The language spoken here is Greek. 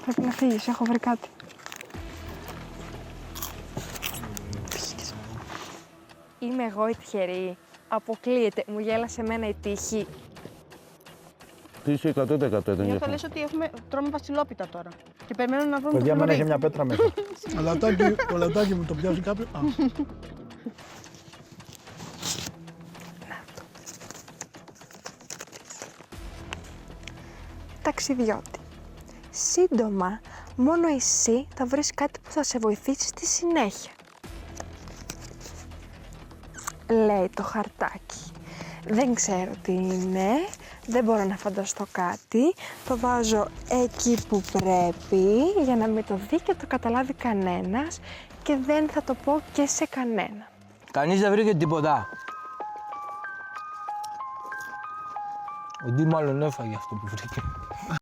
Πρέπει να φύγεις, έχω βρει κάτι. Είμαι εγώ η τυχερή. Αποκλείεται. Μου γέλασε εμένα η τύχη. Τύχη 100% ήταν. Νιώθω λες ότι τρώμε βασιλόπιτα τώρα. Και περιμένω να βρούμε Παιδιά, το μένα έχει φλουρί. μια πέτρα μέσα. Το λατάκι μου το πιάζει κάποιο. Ταξιδιώτη. Σύντομα, μόνο εσύ θα βρεις κάτι που θα σε βοηθήσει στη συνέχεια. Λέει το χαρτάκι. Δεν ξέρω τι είναι, δεν μπορώ να φανταστώ κάτι. Το βάζω εκεί που πρέπει για να μην το δει και το καταλάβει κανένας και δεν θα το πω και σε κανένα. Κανείς δεν βρήκε τίποτα. Ο Ντι μάλλον έφαγε αυτό που βρήκε.